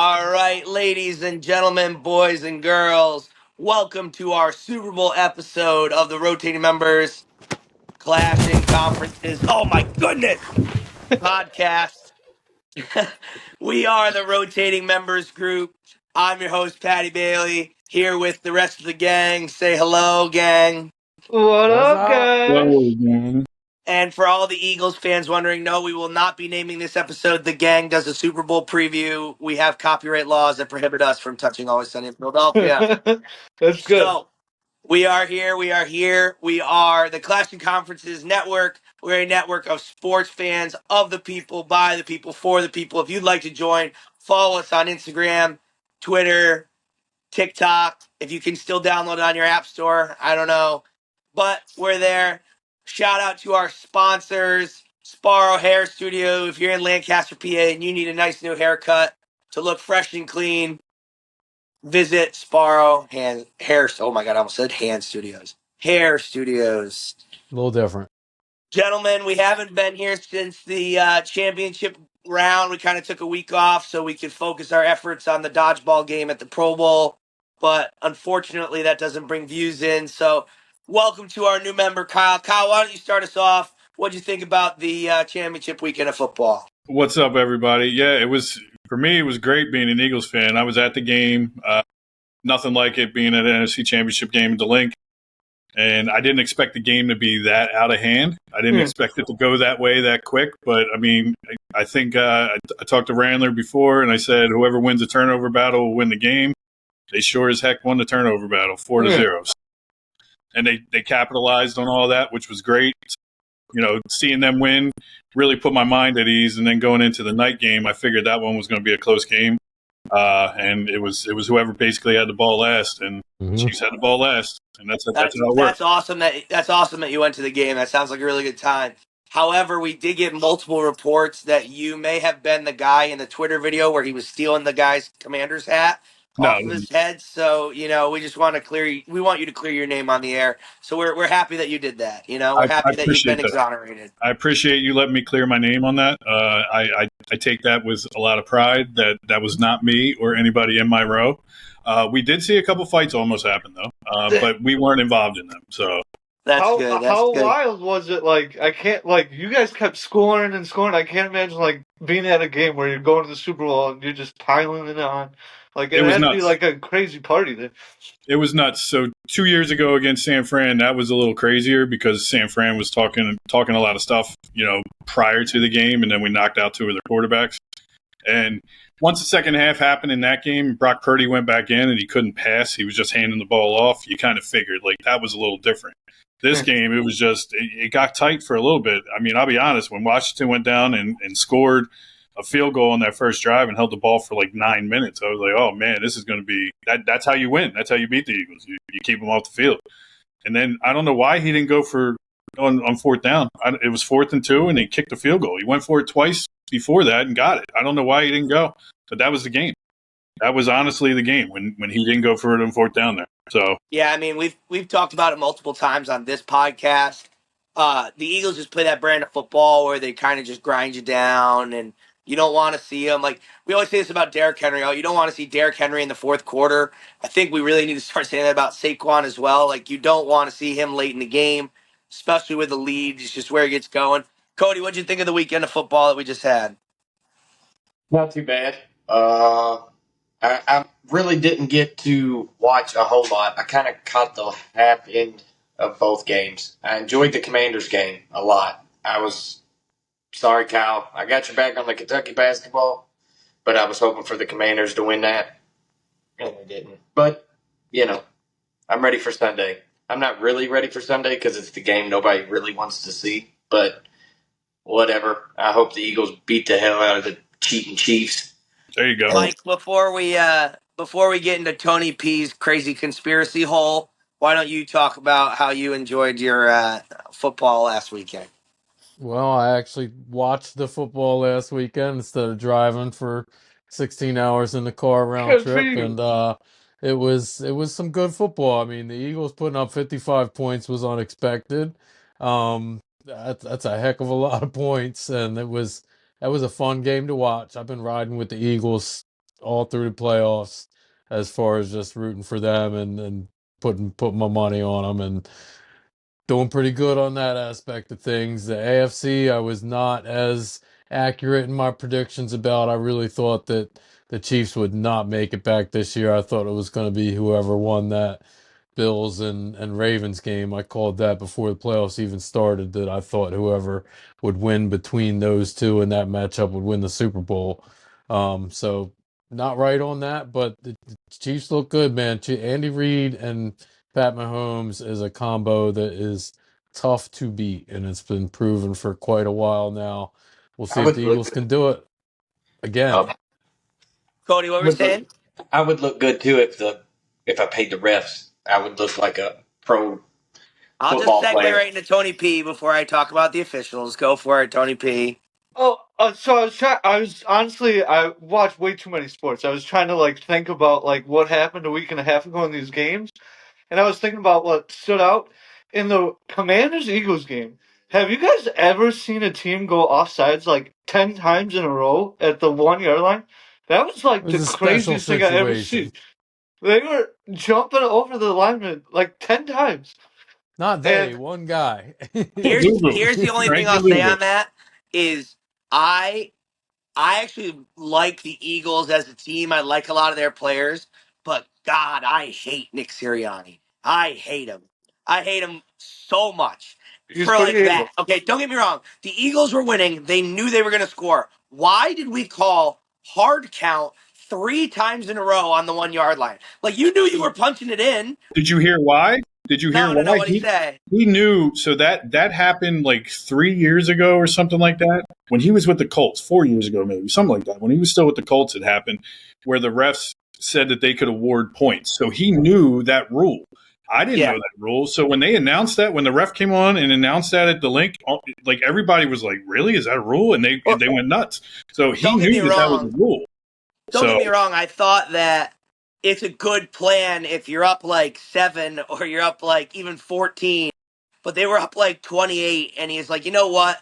All right, ladies and gentlemen, boys and girls, welcome to our Super Bowl episode of the Rotating Members Clashing Conferences. Oh my goodness! Podcast. We are the Rotating Members Group. I'm your host, Patty Bailey, here with the rest of the gang. Say hello, gang. What What's up, up? guys? Whoa, man. And for all the Eagles fans wondering, no, we will not be naming this episode The Gang Does a Super Bowl Preview. We have copyright laws that prohibit us from touching Always Sunny in Philadelphia. That's good. So we are here. We are here. We are the Clashing Conferences Network. We're a network of sports fans of the people, by the people, for the people. If you'd like to join, follow us on Instagram, Twitter, TikTok. If you can still download it on your app store, I don't know. But we're there. Shout out to our sponsors, Sparo Hair Studio. If you're in Lancaster, PA, and you need a nice new haircut to look fresh and clean, visit Sparo Hair. Oh my God, I almost said Hand Studios. Hair Studios. A little different. Gentlemen, we haven't been here since the championship round. We kind of took a week off so we could focus our efforts on the dodgeball game at the Pro Bowl. But unfortunately, that doesn't bring views in. So, welcome to our new member, Kyle. Kyle, why don't you start us off? What'd you think about the championship weekend of football? What's up, everybody? Yeah, it was for me. It was great being an Eagles fan. I was at the game. Nothing like it being at an NFC Championship game at the Link, and I didn't expect the game to be that out of hand. I didn't expect it to go that way that quick. But I mean, I think I talked to Randler before, and I said whoever wins the turnover battle will win the game. They sure as heck won the turnover battle, 4-0, and they capitalized on all that, which was great. You know, seeing them win really put my mind at ease. And then going into the night game, I figured that one was going to be a close game. And it was whoever basically had the ball last, and Chiefs had the ball last, and that's how it worked. That's awesome. That's awesome that you went to the game. That sounds like a really good time. However, we did get multiple reports that you may have been the guy in the Twitter video where he was stealing the guy's commander's hat No, off of his head. So we just want to we want you to clear your name on the air. So we're happy that you did that. I We're happy that you've appreciate been that. exonerated. I appreciate you letting me clear my name on that. I take that with a lot of pride. That was not me or anybody in my row. We did see a couple fights almost happen though, but we weren't involved in them. So That's how good. That's how good. wild was it? Like, I can't, you guys kept scoring and scoring. I can't imagine being at a game where you're going to the Super Bowl and you're just piling it on. Like, it it was had to be nuts. like a crazy party then. It was nuts. So 2 years ago against San Fran, that was a little crazier because San Fran was talking a lot of stuff, prior to the game, and then we knocked out two of their quarterbacks. And once the second half happened in that game, Brock Purdy went back in and he couldn't pass. He was just handing the ball off. You kind of figured that was a little different. This game, it was just it got tight for a little bit. I mean, I'll be honest. When Washington went down and scored a field goal on that first drive and held the ball for 9 minutes, I was like, oh man, this is going to be that's how you win. That's how you beat the Eagles. You keep them off the field. And then I don't know why he didn't go for on fourth down. It was 4th and 2, and he kicked the field goal. He went for it twice before that and got it. I don't know why he didn't go, but that was the game. That was honestly the game when he didn't go for it on fourth down there. So Yeah, I mean we've talked about it multiple times on this podcast. The Eagles just play that brand of football where they kind of just grind you down, and you don't want to see them. Like we always say this about Derrick Henry. Oh, you don't want to see Derrick Henry in the fourth quarter. I think we really need to start saying that about Saquon as well. Like you don't want to see him late in the game, especially with the lead. It's just where he gets going. Cody, what'd you think of the weekend of football that we just had? Not too bad. I really didn't get to watch a whole lot. I kind of caught the half end of both games. I enjoyed the Commanders game a lot. I was sorry, Kyle. I got your back on the Kentucky basketball, but I was hoping for the Commanders to win that, and they didn't. But, I'm ready for Sunday. I'm not really ready for Sunday because it's the game nobody really wants to see, but whatever. I hope the Eagles beat the hell out of the cheating Chiefs. there you go. Mike, before we get into Tony P's crazy conspiracy hole, why don't you talk about how you enjoyed your football last weekend? Well, I actually watched the football last weekend instead of driving for 16 hours in the car round Good for trip, you. and it was some good football. I mean, the Eagles putting up 55 points was unexpected. That's a heck of a lot of points, and that was a fun game to watch. I've been riding with the Eagles all through the playoffs as far as just rooting for them and putting my money on them and doing pretty good on that aspect of things. The AFC, I was not as accurate in my predictions about. I really thought that the Chiefs would not make it back this year. I thought it was going to be whoever won that Bills and Ravens game. I called that before the playoffs even started, that I thought whoever would win between those two in that matchup would win the Super Bowl. So not right on that, but the Chiefs look good, man. Andy Reid and Pat Mahomes is a combo that is tough to beat, and it's been proven for quite a while now. We'll I see if would the look Eagles can do it again. uh, Cody, what I were you would look saying? I would look good too if I paid the refs. I would look like a pro I'll just football segue player. right into Tony P before I talk about the officials. Go for it, Tony P. Oh, so I was trying. I was honestly, I watched way too many sports. I was trying to like think about like what happened a week and a half ago in these games, and I was thinking about what stood out in the Commanders Eagles game. Have you guys ever seen a team go offsides like 10 times in a row at the 1 yard line? That was It like was the a special craziest thing I ever seen. situation. They were jumping over the lineman like 10 times, Not they, and one guy. Here's the only thing Frankie I'll say Louvu. on that is I I actually like the Eagles as a team. I like a lot of their players, but God, I hate Nick Sirianni. I hate him. I hate him so much he's for pretty like able. that. Okay, don't get me wrong. The Eagles were winning. They knew they were going to score. Why did we call hard count 3 times in a row on the 1 yard line? Like you knew you were punching it in. Did you hear why? Did you hear No, no, no. why? What did he say? He knew. So that happened like 3 years ago or something like that. When he was with the Colts, 4 years ago maybe, something like that. When he was still with the Colts, it happened where the refs said that they could award points. So he knew that rule. I didn't know Yeah. that rule. So when they announced that, when the ref came on and announced that at the link, like everybody was like, "Really? Is that a rule?" And Well, they went nuts. So he don't get me knew that that was wrong. a rule. Don't get So me wrong. I thought that it's a good plan if you're up like 7 or you're up like even 14, but they were up like 28, and he's like, you know what?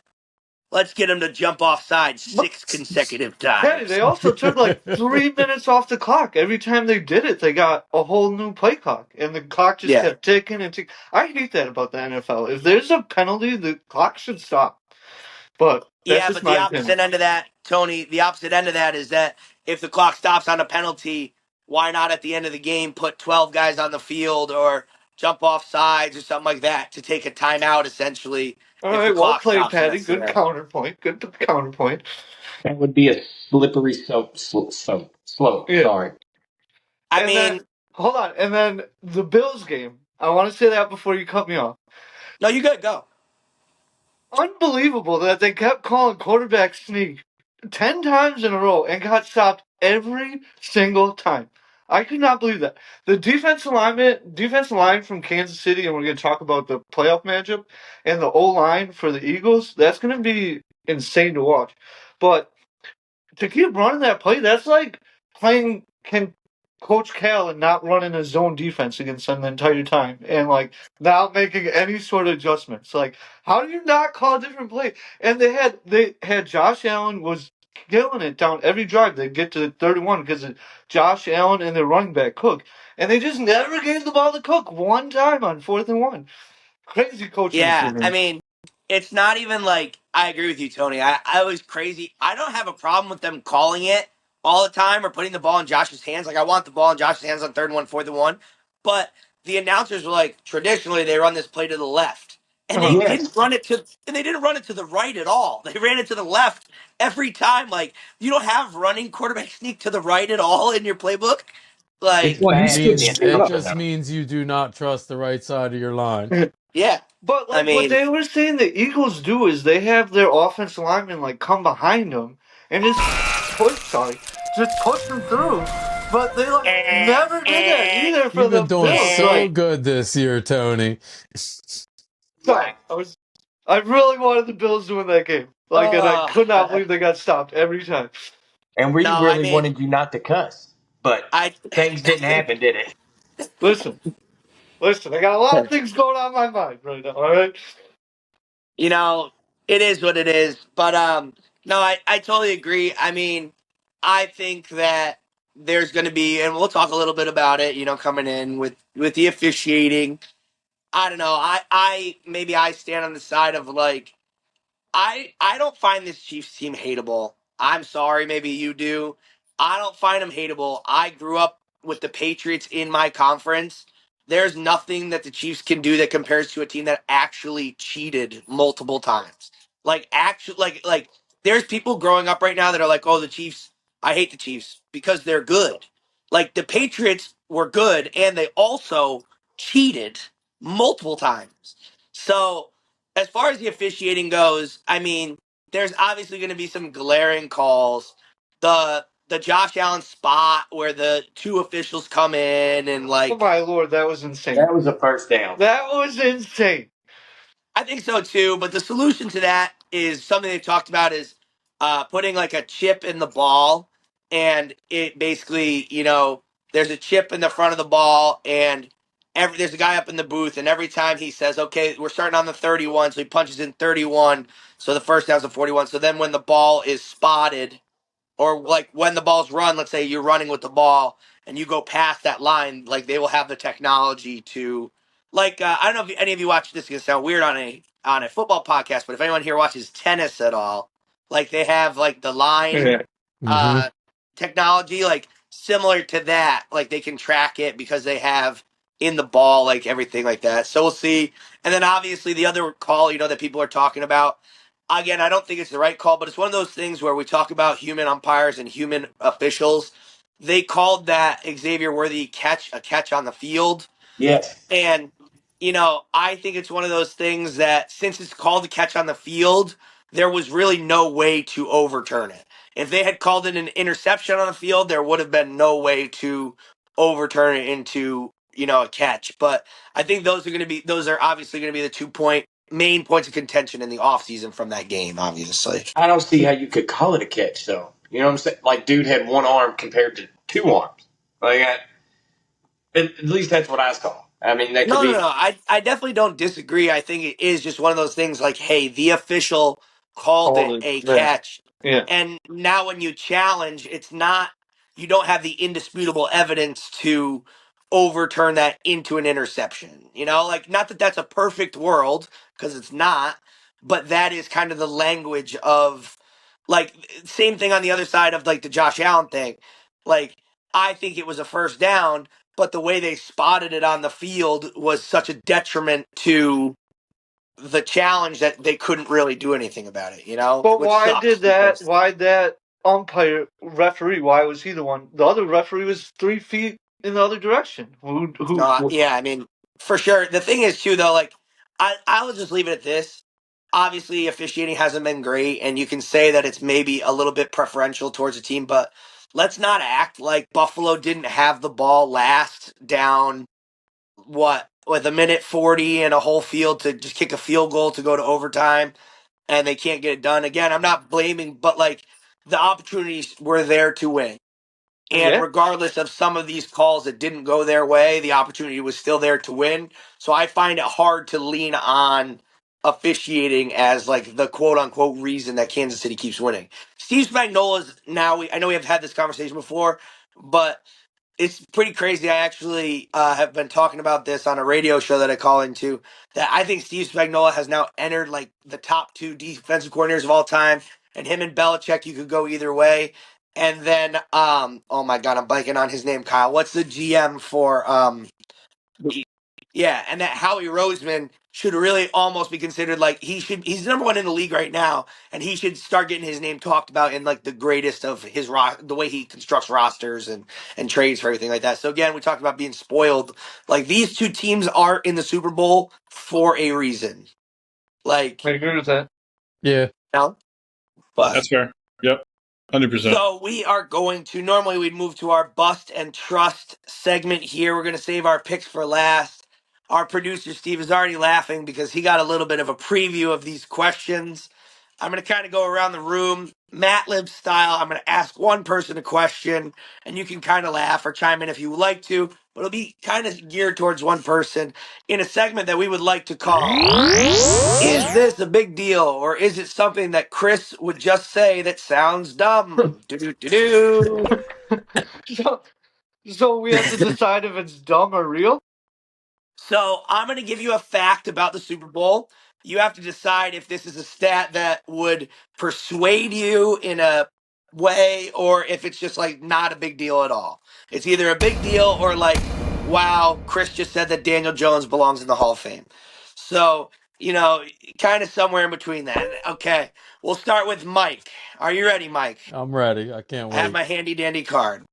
Let's get him to jump offside But 6 consecutive Patty, they times. also took like 3 minutes off the clock. Every time they did it, they got a whole new play clock, and the clock just Yeah. kept ticking and ticking. I hate that about the NFL. If there's a penalty, the clock should stop. But that's Yeah, just but the my opinion. opposite end of that, Tony, the opposite end of that is that if the clock stops on a penalty, why not at the end of the game put 12 guys on the field or jump off sides or something like that to take a timeout essentially All if the right, well clock played, stops in Patty. that Good scenario? counterpoint. Good counterpoint. That would be a slippery slope. Yeah, Sorry. I and then mean, hold on, and then the Bills game. I want to say that before you cut me off. no, you good, go. Unbelievable that they kept calling quarterback sneak 10 times in a row and got stopped every single time. I could not believe that. The defensive line from Kansas City, and we're going to talk about the playoff matchup, and the O line for the Eagles, that's going to be insane to watch. But to keep running that play, that's like playing Coach Cal and not running a zone defense against them the entire time, and like not making any sort of adjustments. Like, how do you not call a different play? And they had Josh Allen was killing it down every drive. They get to 31 because of Josh Allen and their running back Cook, and they just never gave the ball to Cook one time on 4th and 1. Crazy coaching Yeah, I decisions. mean, it's not even like I agree with you, Tony. I was crazy. I don't have a problem with them calling it all the time or putting the ball in Josh's hands. Like I want the ball in Josh's hands on 3rd and 1, 4th and 1. But the announcers were like, traditionally they run this play to the left. And they Yes. didn't run it to and they didn't run it to the right at all. They ran it to the left every time. Like you don't have running quarterback sneak to the right at all in your playbook. It's Like, well, he bad stood straight It up. anticipation, just though. means you do not trust the right side of your line. yeah. But I like what mean, they were saying the Eagles do is they have their offensive linemen like come behind them and just push them through. But they like never did that either for You've the been doing Bills. so Like, good this year, Tony. sorry, I really wanted the Bills to win that game. Like, and I uh, could not believe they got stopped every time. And we no, I really mean, wanted you not to cuss, but I things didn't happen, did it? Listen, I got a lot of things going on in my mind right now. All right. you know, it is what it is. But no, I totally agree. I mean, I think that there's going to be, and we'll talk a little bit about it, coming in with the officiating. I don't know. I maybe I stand on the side of like I don't find this Chiefs team hateable. I'm sorry, maybe you do. I don't find them hateable. I grew up with the Patriots in my conference. There's nothing that the Chiefs can do that compares to a team that actually cheated multiple times. Like actually like there's people growing up right now that are like, "Oh, the Chiefs, I hate the Chiefs because they're good." Like the Patriots were good and they also cheated multiple times. So, as far as the officiating goes, I mean, there's obviously going to be some glaring calls. The Josh Allen spot where the two officials come in and Oh like my lord, that was insane. That was a first down. That was insane. I think so too, but the solution to that is something they talked about is putting like a chip in the ball, and it basically, there's a chip in the front of the ball, and there's a guy up in the booth, and every time he says, "Okay, we're starting on the 31," so he punches in 31, so the first down's a 41. So then when the ball is spotted, or like when the ball's run, let's say you're running with the ball and you go past that line, like they will have the technology to, like I don't know if any of you watch this. Is gonna sound weird on a football podcast, but if anyone here watches tennis at all, like they have like the line Yeah. Mm-hmm. technology, like similar to that. Like they can track it because they have in the ball, like everything like that. So we'll see. And then obviously the other call, that people are talking about. Again, I don't think it's the right call, but it's one of those things where we talk about human umpires and human officials. They called that Xavier Worthy catch a catch on the field. Yes. And, I think it's one of those things that since it's called a catch on the field, there was really no way to overturn it. If they had called it an interception on the field, there would have been no way to overturn it into, a catch. But I think those are obviously going to be the 2 main points of contention in the offseason from that game, obviously. I don't see how you could call it a catch, though. You know what I'm saying? Like, dude had one arm compared to two arms. Like, at least that's what I saw. I mean, that could No, no, be. no. I definitely don't disagree. I think it is just one of those things like, hey, the official called Called it it. a Yeah. catch. Yeah. And now when you challenge, you don't have the indisputable evidence to overturn that into an interception. Like, not that that's a perfect world, because it's not, but that is kind of the language of, like, same thing on the other side of, like, the Josh Allen thing. Like, I think it was a first down, but the way they spotted it on the field was such a detriment to the challenge that they couldn't really do anything about it, But which why sucks did that? because Why that umpire referee? Why was he the one? The other referee was 3 feet in the other direction. yeah, I mean, for sure. The thing is too though, like I'll just leave it at this. Obviously, officiating hasn't been great, and you can say that it's maybe a little bit preferential towards a team, but let's not act like Buffalo didn't have the ball last down what with a minute 40 and a whole field to just kick a field goal to go to overtime, and they can't get it done. Again, I'm not blaming, but like the opportunities were there to win. And Yeah. regardless of some of these calls that didn't go their way, the opportunity was still there to win. So I find it hard to lean on officiating as like the quote unquote reason that Kansas City keeps winning. Steve Spagnuolo's now, I know we have had this conversation before, but it's pretty crazy. I actually have been talking about this on a radio show that I call into. That I think Steve Spagnuolo has now entered like the top two defensive coordinators of all time, and him and Belichick, you could go either way. And then, oh my God, I'm blanking on his name, Kyle. What's the GM for yeah, and that Howie Roseman should really almost be considered like he's number one in the league right now, and he should start getting his name talked about in like the greatest of his the way he constructs rosters and trades for everything like that. So again, we talked about being spoiled. Like these two teams are in the Super Bowl for a reason. Like, I agree with that. Yeah. but That's fair. Yep. 100%. so we are going to normally we'd move to our bust and trust segment here. We're going to save our picks for last. Our producer Steve is already laughing because he got a little bit of a preview of these questions. I'm going to kind of go around the room, Matlib style. I'm going to ask one person a question, and you can kind of laugh or chime in if you would like to, but it'll be kind of geared towards one person in a segment that we would like to call Is this a big deal, or is it something that Chris would just say that sounds dumb? Do-do-do-do. So we have to decide if it's dumb or real. So I'm going to give you a fact about the Super Bowl. You have to decide if this is a stat that would persuade you in a way or if it's just like not a big deal at all. It's either a big deal or like, wow, Chris just said that Daniel Jones belongs in the Hall of Fame. So, kind of somewhere in between that. Okay, we'll start with Mike. Are you ready, Mike? I'm ready. I can't I have wait. my handy dandy card.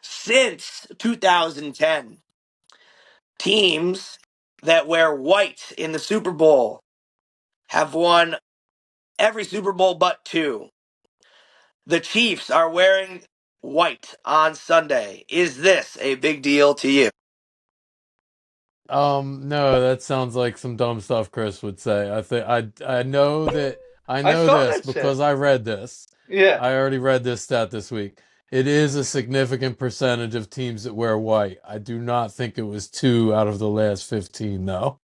Since 2010, teams that wear white in the Super Bowl have won every Super Bowl but two. The Chiefs are wearing white on Sunday. Is this a big deal to you? No, that sounds like some dumb stuff Chris would say. I know that I I know saw this that stat. because I read this. Yeah, I already read this stat this week. It is a significant percentage of teams that wear white. I do not think it was 2 out of the last 15, though.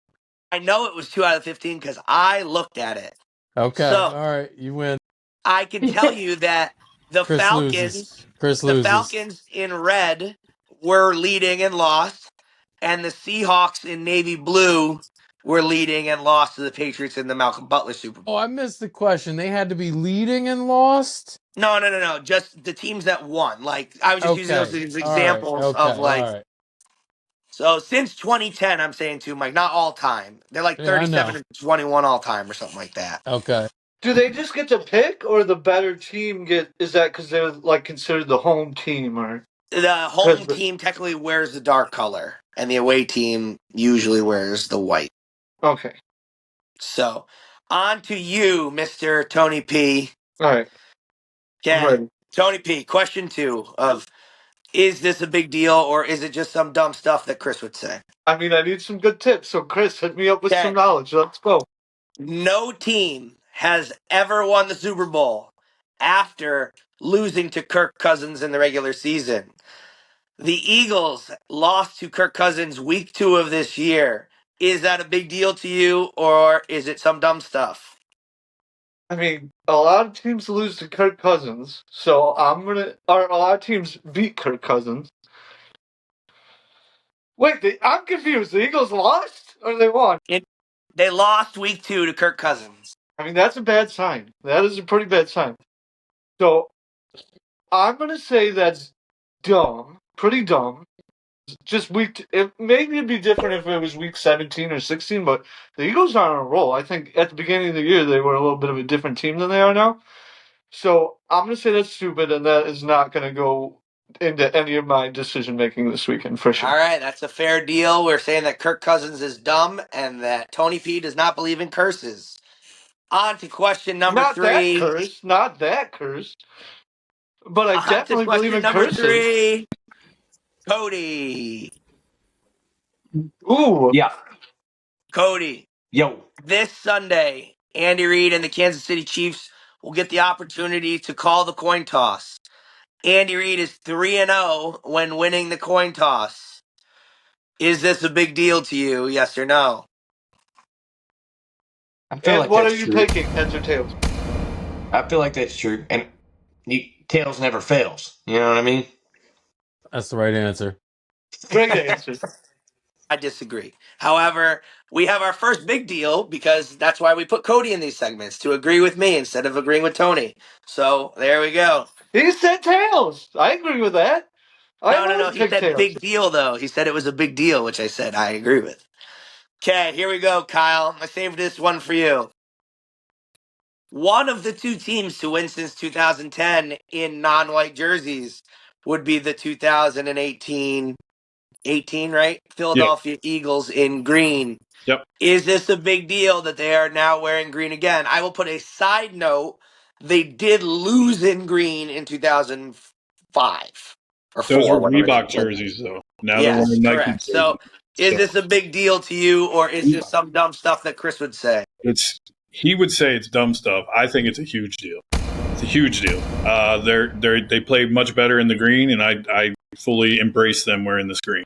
I know it was 2 out of 15 because I looked at it. Okay, So all right, you win. I can tell you that the Chris loses. Falcons, Chris the loses. Falcons in red were leading and lost, and the Seahawks in navy blue were leading and lost to the Patriots in the Malcolm Butler Super Oh, Bowl. I missed the question. They had to be leading and lost? No, no, no, no. Just the teams that won. Like I was just using those Okay. as All right. examples of Okay. like. All right. So since 2010, I'm saying too, Mike. Not all time. They're like Yeah, I 37 know. and 21 all time or something like that. Okay. do they just get to pick, or the better team get? Is that because they're like considered the home team, or The because home team technically wears the dark color, and the away team usually wears the white. okay, So on to you, Mr. Tony P. all right, I'm Okay, ready. Tony P. Question two of: is this a big deal, or is it just some dumb stuff that Chris would say? I mean, I need some good tips. So Chris, hit me up with some Okay. knowledge. Let's go. No team has ever won the Super Bowl after losing to Kirk Cousins in the regular season. The Eagles lost to Kirk Cousins week 2 of this year. Is that a big deal to you, or is it some dumb stuff? I mean, a lot of teams lose to Kirk Cousins, so or a lot of teams beat Kirk Cousins. Wait, I'm confused. The Eagles lost or they won? They lost week 2 to Kirk Cousins. I mean, that's a bad sign. That is a pretty bad sign. So I'm gonna say that's dumb, pretty dumb. Just maybe it'd be different if it was week 17 or 16, but the Eagles are on a roll. I think at the beginning of the year they were a little bit of a different team than they are now. So I'm gonna say that's stupid, and that is not gonna go into any of my decision making this weekend for sure. All right, that's a fair deal. We're saying that Kirk Cousins is dumb and that Tony P does not believe in curses. On to question number Not that 3. curse, not that curse. But I On to definitely believe question in number curses. 3. Cody. Ooh, Yeah. Cody, Yo. this Sunday, Andy Reid and the Kansas City Chiefs will get the opportunity to call the coin toss. Andy Reid is 3-0 when winning the coin toss. Is this a big deal to you, yes or no? I feel and like what are that's you true. picking, heads or tails? I feel like that's true. And tails never fails. You know what I mean? That's the right answer. Great answer. I disagree. However, we have our first big deal because that's why we put Cody in these segments, to agree with me instead of agreeing with Tony. So there we go. He said tails. I agree with that. I No, no, no. always He pick said tails. big deal, though. He said it was a big deal, which I said I agree with. Okay, here we go, Kyle. I saved this one for you. One of the two teams to win since 2010 in non-white jerseys would be the 2018, right? Yep. Philadelphia Eagles in green. Yep. Is this a big deal that they are now wearing green again? I will put a side note. They did lose in green in 2005 or Those were 4, whatever they Reebok did. jerseys, though. Now they're Yes, wearing Nike correct. So jerseys. is So this a big deal to you, or is this some dumb stuff that Chris would say? he would say it's dumb stuff. I think it's a huge deal. It's a huge deal. They play much better in the green, and I fully embrace them wearing this green.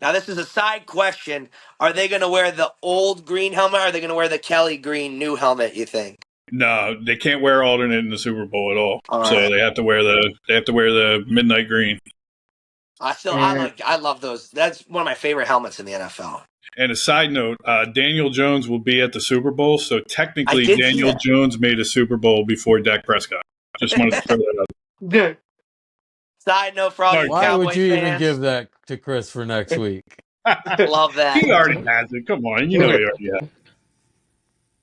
Now, this is a side question. Are they going to wear the old green helmet, or are they going to wear the Kelly green new helmet, you think? No, they can't wear alternate in the Super Bowl at all. All So right. they have to wear the midnight green. And I love those. That's one of my favorite helmets in the NFL. And a side note, Daniel Jones will be at the Super Bowl, so I technically did see Daniel that. Jones made a Super Bowl before Dak Prescott. Just wanted to throw that yeah, Side note for all out. you Why would Cowboy you even give fans, that to Chris for next week? love that. He already has it. Come on, you know he already has it.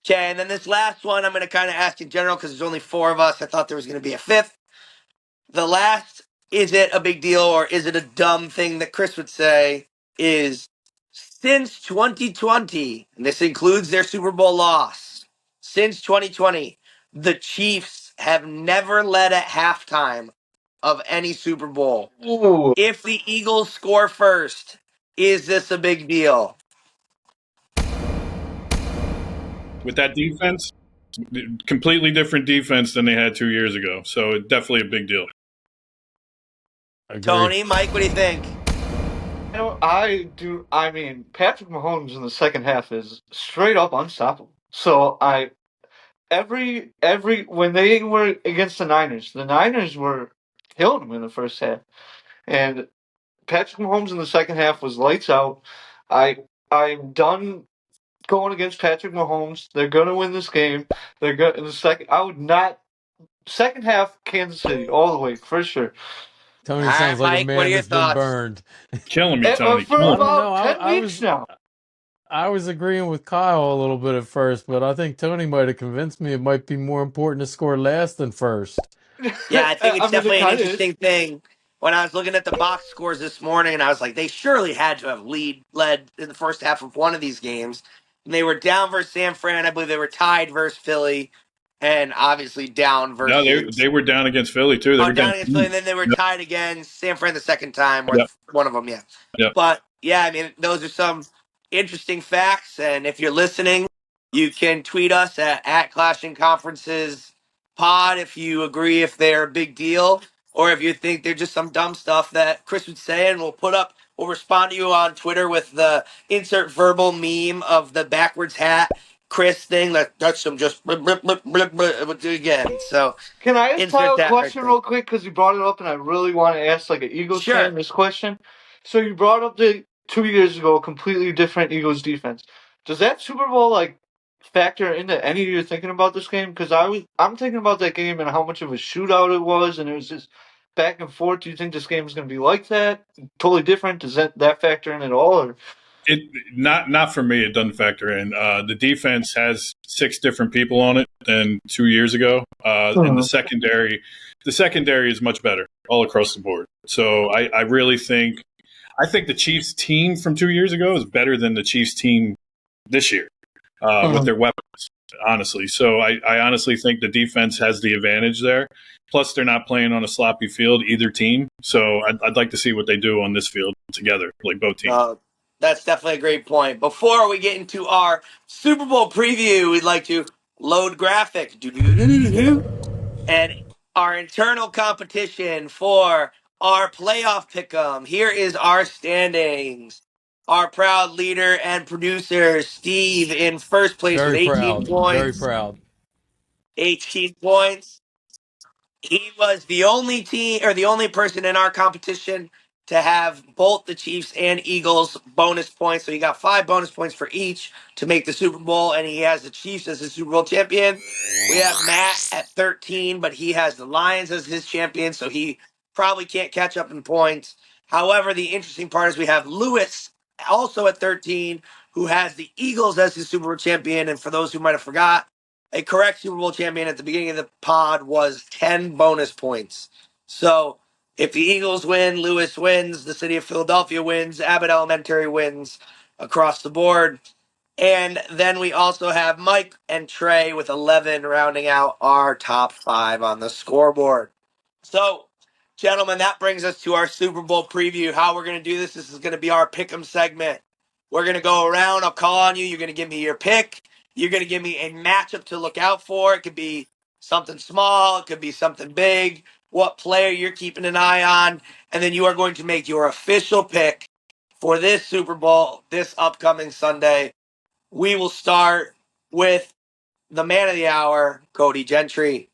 Okay, and then this last one I'm going to kind of ask in general because there's only four of us. I thought there was going to be a fifth. The last, is it a big deal or is it a dumb thing that Chris would say, is since 2020, and this includes their Super Bowl loss, since 2020, the Chiefs have never led at halftime of any Super Bowl. ooh, If the Eagles score first, is this a big deal? With that defense, completely different defense than they had 2 years ago. So definitely a big deal. Agree. Tony, Mike, what do you think? I do. I mean, Patrick Mahomes in the second half is straight up unstoppable. So every when they were against the Niners were killing them in the first half, and Patrick Mahomes in the second half was lights out. I'm done going against Patrick Mahomes. They're gonna win this game. They're going in the second. I would not second half Kansas City all the way for sure. Tony All right, sounds like a Mike, what are man your that's been thoughts? burned. Killing me, Tony. For I Killing don't me. know. about 10 weeks now. I was agreeing with Kyle a little bit at first, but I think Tony might have convinced me it might be more important to score last than first. Yeah, I think it's I mean, it definitely an kind of is. interesting thing. When I was looking at the box scores this morning, and I was like, they surely had to have led in the first half of one of these games. And they were down versus San Fran. I believe they were tied versus Philly, and obviously down No, versus they were down against Philly too. They were down down against Philly, 2. and then they were Yep, tied against San Fran the second time, or yep, one of them, yeah. yep. But yeah, I mean, those are some interesting facts. And if you're listening, you can tweet us at Clashing Conferences Pod if you agree if they're a big deal, or if you think they're just some dumb stuff that Chris would say, and we'll respond to you on Twitter with the insert verbal meme of the backwards hat Chris thing. That's some just blip, blip, blip, blip, blip, again. So Can I ask insert Kyle a that right question there. real quick? Because you brought it up, and I really want to ask like an Eagles Sure. fan this question. So you brought up the 2 years ago, completely different Eagles defense. Does that Super Bowl like factor into any of your thinking about this game? Because I'm thinking about that game and how much of a shootout it was, and it was just back and forth. Do you think this game is going to be like that? Totally different? Does that factor in at all? Or It not for me. It doesn't factor in. The defense has 6 different people on it than 2 years ago, and the secondary is much better all across the board. So I really think the Chiefs team from 2 years ago is better than the Chiefs team this year with their weapons. Honestly, so I honestly think the defense has the advantage there. Plus, they're not playing on a sloppy field either team. So I'd like to see what they do on this field together, like both teams. That's definitely a great point. Before we get into our Super Bowl preview, we'd like to load graphic. And our internal competition for our playoff pick'em. Here is our standings. Our proud leader and producer, Steve, in first place with Very 18 proud. Very points. proud. 18 points. He was the only team or the only person in our competition to have both the Chiefs and Eagles bonus points. So he got 5 bonus points for each to make the Super Bowl, and he has the Chiefs as his Super Bowl champion. We have Matt at 13, but he has the Lions as his champion, so he probably can't catch up in points. However, the interesting part is we have Lewis also at 13, who has the Eagles as his Super Bowl champion. And for those who might have forgot, a correct Super Bowl champion at the beginning of the pod was 10 bonus points. So if the Eagles win, Lewis wins, the city of Philadelphia wins, Abbott Elementary wins across the board. And then we also have Mike and Trey with 11 rounding out our top 5 on the scoreboard. So, gentlemen, that brings us to our Super Bowl preview. How we're going to do this is going to be our pick'em segment. We're going to go around. I'll call on you. You're going to give me your pick. You're going to give me a matchup to look out for. It could be something small. It could be something big. What player you're keeping an eye on. And then you are going to make your official pick for this Super Bowl this upcoming Sunday. We will start with the man of the hour, Cody Gentry.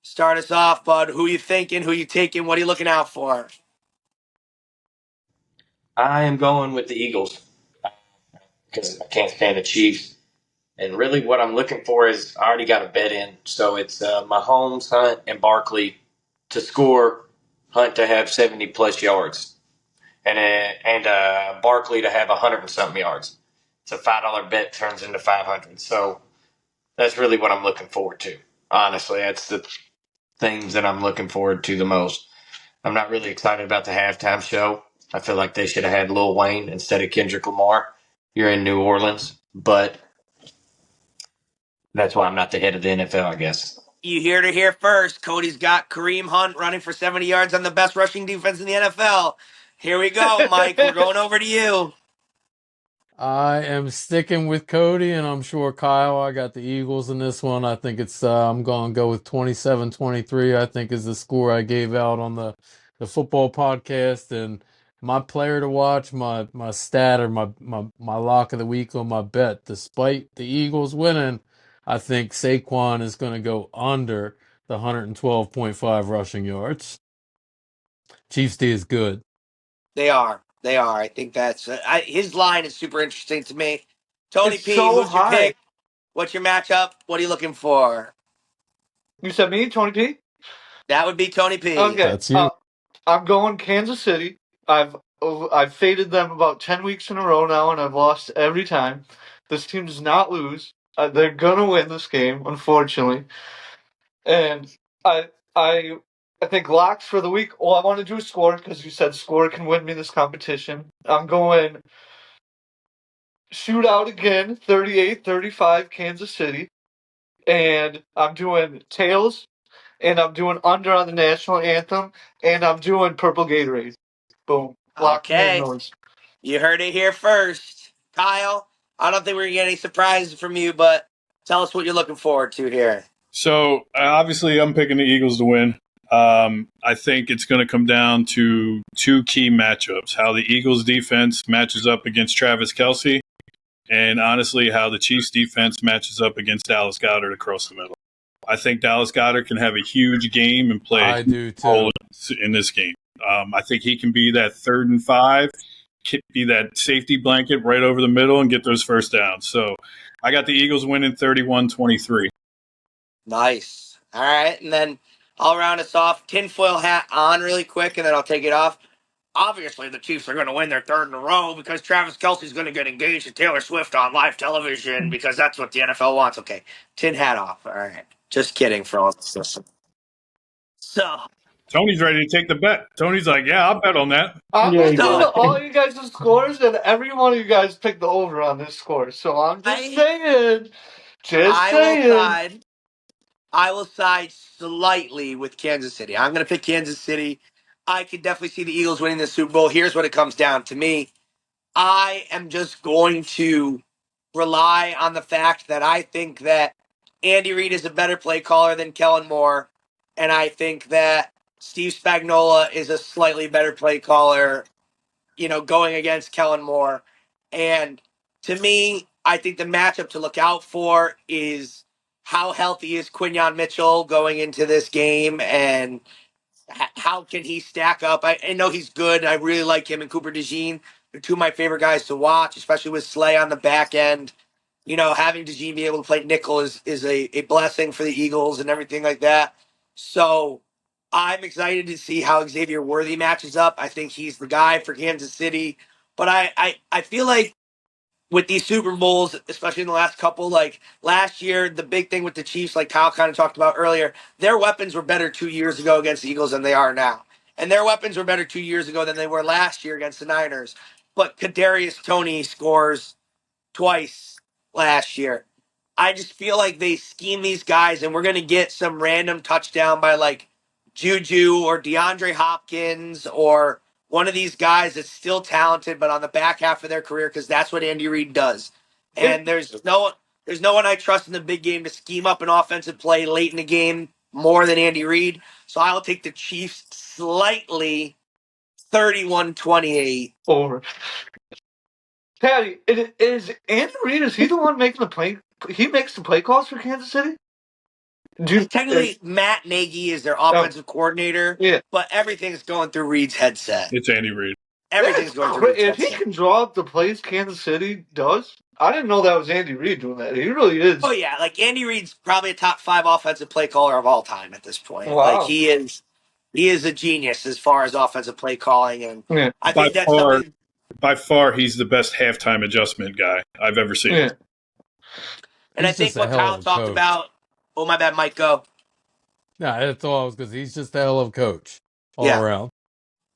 Start us off, bud. Who you thinking? Who you taking? What are you looking out for? I am going with the Eagles because I can't stand the Chiefs. And really, what I'm looking for is I already got a bet in, so it's Mahomes, Hunt, and Barkley to score. Hunt to have 70 plus yards, and Barkley to have 100 and something yards. It's a $5 bet turns into 500. So that's really what I'm looking forward to. Honestly, that's the things that I'm looking forward to the most. I'm not really excited about the halftime show. I feel like they should have had Lil Wayne instead of Kendrick Lamar. You're in New Orleans, but that's why I'm not the head of the NFL, I guess. You hear to hear first. Cody's got Kareem Hunt running for 70 yards on the best rushing defense in the NFL. Here we go, Mike. We're going over to you. I am sticking with Cody, and I'm sure Kyle, I got the Eagles in this one. I think it's I'm going to go with 27-23, I think is the score I gave out on the football podcast. And my player to watch, my stat or my lock of the week on my bet, despite the Eagles winning, I think Saquon is going to go under the 112.5 rushing yards. Chiefs D is good. They are. They are. I think that's his line is super interesting to me. Tony It's P, so who's your high. pick? What's your matchup? What are you looking for? You said me, Tony P? That would be Tony P. Okay. That's you. I'm going Kansas City. I've faded them about 10 weeks in a row now, and I've lost every time. This team does not lose. They're gonna win this game, unfortunately. And I I I think locks for the week. Well, I want to do a score because you said score can win me this competition. I'm going shootout again, 38-35 Kansas City. And I'm doing tails, and I'm doing under on the national anthem, and I'm doing purple Gatorade. Boom. Lock me in Okay. those. You heard it here first. Kyle, I don't think we're going to get any surprises from you, but tell us what you're looking forward to here. So obviously, I'm picking the Eagles to win. I think it's going to come down to two key matchups: how the Eagles defense matches up against Travis Kelce, and honestly, how the Chiefs defense matches up against Dallas Goedert across the middle. I think Dallas Goedert can have a huge game and play I a do role too. in this game. I think he can be that 3rd and 5, be that safety blanket right over the middle and get those first downs. So I got the Eagles winning 31-23. Nice. All right. And then I'll round us off. Tinfoil hat on really quick, and then I'll take it off. Obviously, the Chiefs are going to win their 3rd in a row because Travis Kelsey's going to get engaged to Taylor Swift on live television because that's what the NFL wants. Okay. Tin hat off. All right. Just kidding for all this. So, Tony's ready to take the bet. Tony's like, yeah, I'll bet on that. I'm Yeah, looking you at will. all you guys' scores, and every one of you guys picked the over on this score. So I'm just saying. Just I will saying. side. I will side slightly with Kansas City. I'm going to pick Kansas City. I could definitely see the Eagles winning the Super Bowl. Here's what it comes down to me. I am just going to rely on the fact that I think that Andy Reid is a better play caller than Kellen Moore, and I think that Steve Spagnuolo is a slightly better play caller, going against Kellen Moore. And to me, I think the matchup to look out for is how healthy is Quinyon Mitchell going into this game, and how can he stack up? I know he's good. I really like him and Cooper DeJean. They're two of my favorite guys to watch, especially with Slay on the back end. Having DeJean be able to play nickel is a blessing for the Eagles and everything like that. So I'm excited to see how Xavier Worthy matches up. I think he's the guy for Kansas City. But I feel like with these Super Bowls, especially in the last couple, like last year, the big thing with the Chiefs, like Kyle kind of talked about earlier, their weapons were better 2 years ago against the Eagles than they are now. And their weapons were better 2 years ago than they were last year against the Niners. But Kadarius Toney scores twice last year. I just feel like they scheme these guys, and we're going to get some random touchdown by like Juju or DeAndre Hopkins or one of these guys that's still talented, but on the back half of their career, because that's what Andy Reid does. If And there's no one I trust in the big game to scheme up an offensive play late in the game more than Andy Reid. So I'll take the Chiefs slightly 31-28. over. Patty, is Andy Reid, is he the one making the he makes the play calls for Kansas City. Technically, Matt Nagy is their offensive coordinator, Yeah. but everything's going through Reed's headset. It's Andy Reid. Everything's going through Reed's If he headset. can draw up the plays Kansas City does, I didn't know that was Andy Reid doing that. He really is. Oh yeah, like Andy Reid's probably a top 5 offensive play caller of all time at this point. Wow. Like he is a genius as far as offensive play calling, and Yeah. I think that's something. By far, he's the best halftime adjustment guy I've ever seen. Yeah. And I He's think just a what hell Kyle of a talked coach. about. Oh my bad, Mike. Go. Nah, that's all I was because he's just a hell of a coach all Yeah. around.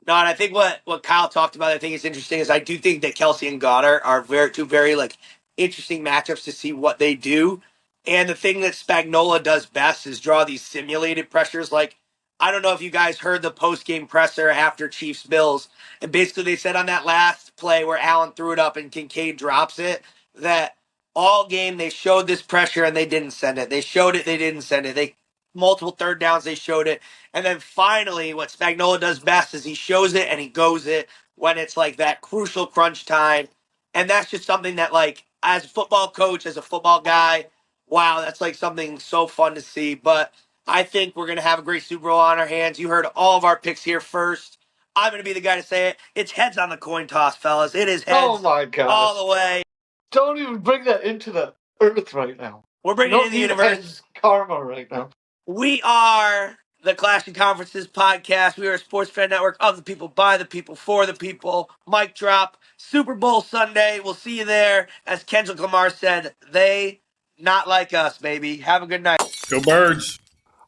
No, and I think what Kyle talked about, I think is interesting is I do think that Kelsey and Goddard are two very like interesting matchups to see what they do. And the thing that Spagnola does best is draw these simulated pressures. Like I don't know if you guys heard the post game presser after Chiefs Bills, and basically they said on that last play where Allen threw it up and Kincaid drops it that all game they showed this pressure and they didn't send it. They showed it, they didn't send it. They multiple third downs they showed it. And then finally, what Spagnola does best is he shows it and he goes it when it's like that crucial crunch time. And that's just something that, like, as a football coach, as a football guy, wow, that's like something so fun to see. But I think we're going to have a great Super Bowl on our hands. You heard all of our picks here first. I'm going to be the guy to say it. It's heads on the coin toss, fellas. It is heads Oh my God. all the way. Don't even bring that into the earth right now. We're bringing it in the universe. Heads karma right now. We are the Clashing Conferences podcast. We are a sports fan network of the people, by the people, for the people. Mic drop. Super Bowl Sunday. We'll see you there. As Kendrick Lamar said, they not like us, baby. Have a good night. Go Birds.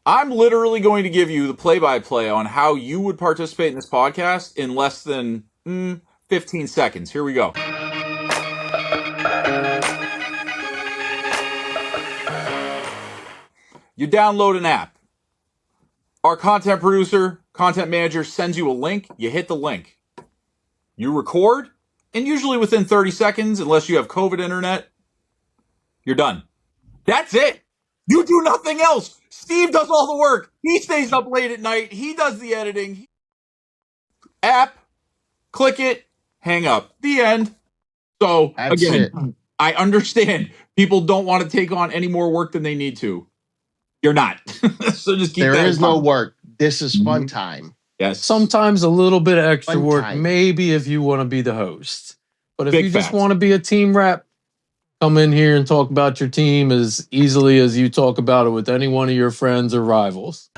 I'm literally going to give you the play-by-play on how you would participate in this podcast in less than 15 seconds. Here we go. You download an app. Our content producer, content manager sends you a link. You hit the link. You record, and usually within 30 seconds, unless you have COVID internet, you're done. That's it. You do nothing else. Steve does all the work. He stays up late at night. He does the editing. App, click it, hang up. The end. So, again, I understand people don't want to take on any more work than they need to. You're not. So just keep that in mind. There is no work. This is fun time. Yes. Sometimes a little bit of extra Fun work, time. maybe if you want to be the host. But if Big you just facts. want to be a team rep, come in here and talk about your team as easily as you talk about it with any one of your friends or rivals.